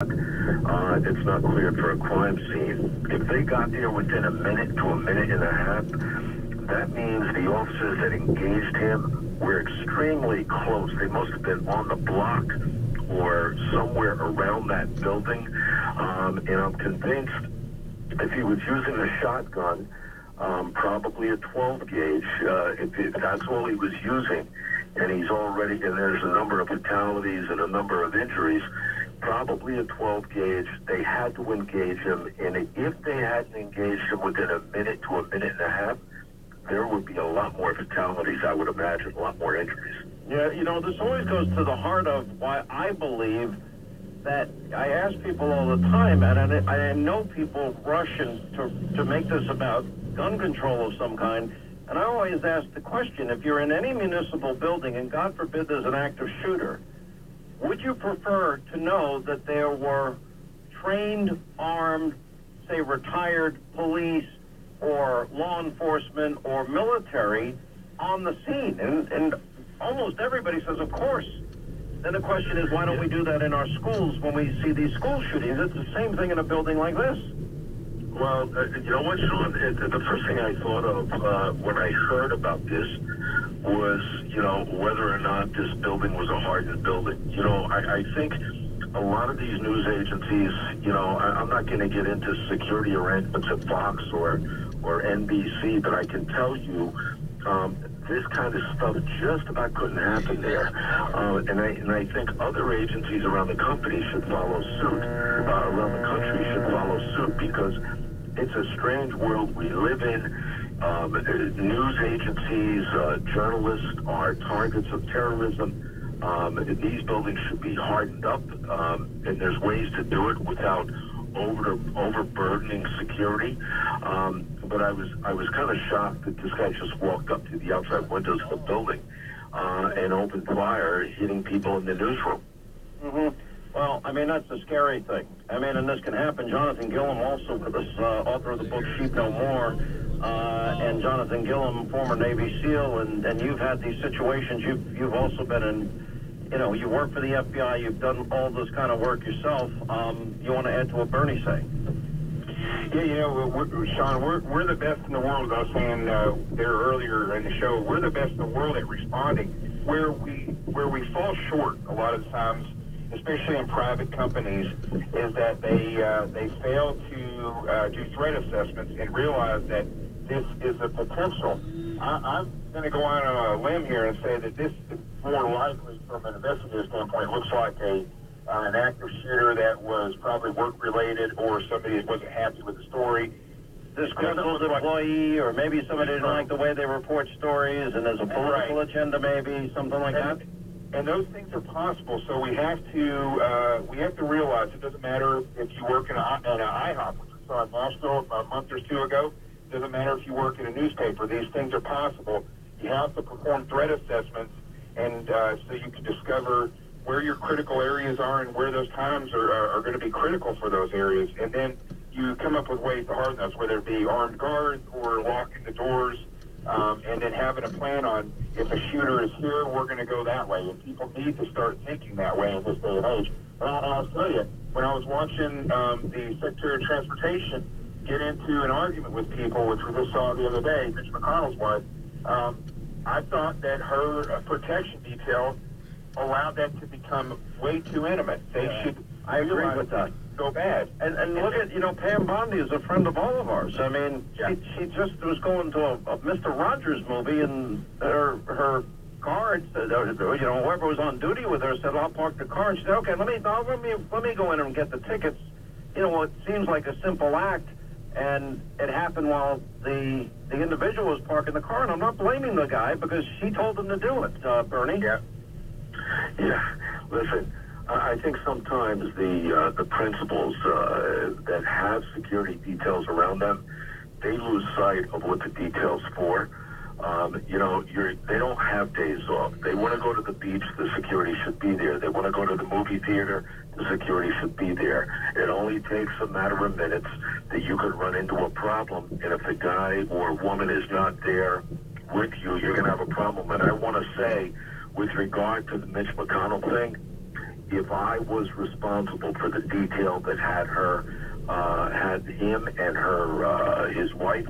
It's not cleared for a crime scene. If they got there within a minute to a minute and a half, that means the officers that engaged him were extremely close. They must have been on the block or somewhere around that building. And I'm convinced if he was using a shotgun, probably a 12 gauge, if that's all he was using, and there's a number of fatalities and a number of injuries, probably a 12 gauge. They had to engage him, and if they hadn't engaged him within a minute to a minute and a half, there would be a lot more fatalities, I would imagine, a lot more injuries. Yeah, this always goes to the heart of why I believe that I ask people all the time, and I know people rush to make this about gun control of some kind, and I always ask the question, if you're in any municipal building, and God forbid there's an active shooter, would you prefer to know that there were trained, armed, say retired police or law enforcement or military on the scene? And almost everybody says, of course. Then the question is, why don't we do that in our schools when we see these school shootings? It's the same thing in a building like this. Well, you know what, Sean? The first thing I thought of when I heard about this was, whether or not this building was a hardened building. I think a lot of these news agencies, I'm not going to get into security arrangements at Fox or NBC, but I can tell you this kind of stuff just about couldn't happen there. And I think other agencies around the company should follow suit, around the country should follow suit, because it's a strange world we live in. News agencies, journalists are targets of terrorism. These buildings should be hardened up, and there's ways to do it without overburdening security. But I was kind of shocked that this guy just walked up to the outside windows of the building and opened fire, hitting people in the newsroom. Mm-hmm. Well, that's the scary thing. And this can happen. Jonathan Gilliam, also for this author of the book Sheep No More, and Jonathan Gilliam, former Navy SEAL, and you've had these situations. You've also been in, you work for the FBI. You've done all this kind of work yourself. You want to add to what Bernie saying? Yeah, Sean, we're the best in the world. I was saying there earlier in the show, we're the best in the world at responding. Where we fall short a lot of times, especially in private companies, is that they fail to do threat assessments and realize that this is a potential. I'm going to go on a limb here and say that this is more likely, from an investigator standpoint, looks like an active shooter that was probably work-related, or somebody that wasn't happy with the story. Disgruntled employee, or maybe somebody didn't like the way they report stories, and there's a political agenda, maybe something like that. And those things are possible. So we have to realize it doesn't matter if you work in an IHOP, which we saw in Nashville a month or two ago. It doesn't matter if you work in a newspaper. These things are possible. You have to perform threat assessments, and so you can discover where your critical areas are and where those times are going to be critical for those areas. And then you come up with ways to harden those, whether it be armed guards or locking the doors, and then having a plan on, if a shooter is here, we're going to go that way. And people need to start thinking that way in this day and age. And I'll tell you, when I was watching the Secretary of Transportation get into an argument with people, which we just saw the other day, Mitch McConnell's wife, I thought that her protection detail allowed that to become way too intimate. I agree with that. Go bad. And look at, Pam Bondi is a friend of all of ours. She just was going to a Mr. Rogers movie, and her guard said, whoever was on duty with her said, I'll park the car. And she said, okay, let me go in and get the tickets. It seems like a simple act, and it happened while the individual was parking the car, and I'm not blaming the guy because she told him to do it, Bernie. Yeah. Listen, I think sometimes the principals that have security details around them, they lose sight of what the detail's for. They don't have days off. They want to go to the beach, the security should be there. They want to go to the movie theater, the security should be there. It only takes a matter of minutes that you could run into a problem, and if the guy or woman is not there with you, you're going to have a problem. And I want to say, with regard to the Mitch McConnell thing, if I was responsible for the detail that had him and his wife,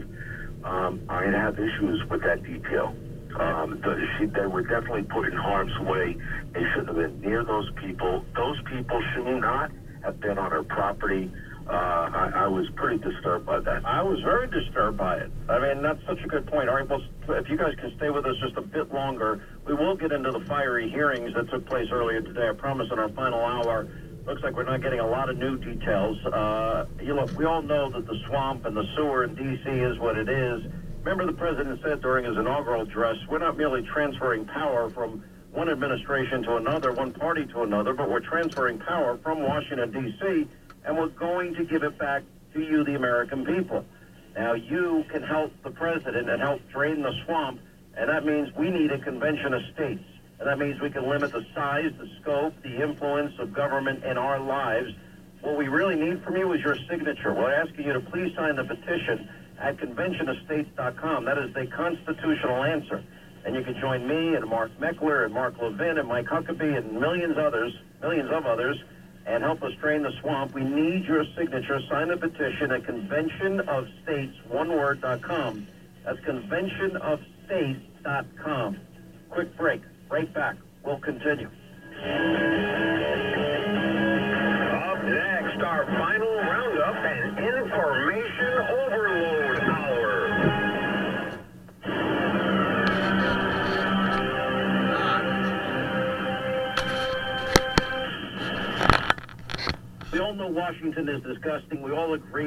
I'd have issues with that detail. They were definitely put in harm's way. They shouldn't have been near those people. Those people should not have been on her property. I was pretty disturbed by that. I was very disturbed by it. I mean, that's such a good point. All right, well, if you guys can stay with us just a bit longer, we will get into the fiery hearings that took place earlier today. I promise in our final hour. Looks like we're not getting a lot of new details. Look, we all know that the swamp and the sewer in D.C. is what it is. Remember the president said during his inaugural address, we're not merely transferring power from one administration to another, one party to another, but we're transferring power from Washington, D.C., and we're going to give it back to you, the American people. Now, you can help the president and help drain the swamp, and that means we need a convention of states. And that means we can limit the size, the scope, the influence of government in our lives. What we really need from you is your signature. We're asking you to please sign the petition at conventionofstates.com. That is the constitutional answer. And you can join me and Mark Meckler and Mark Levin and Mike Huckabee and millions of others, and help us drain the swamp. We need your signature. Sign the petition at conventionofstates.com. That's conventionofstates.com. Quick break. Right back. We'll continue. Up next, our final roundup and information overload hour. We all know Washington is disgusting. We all agree.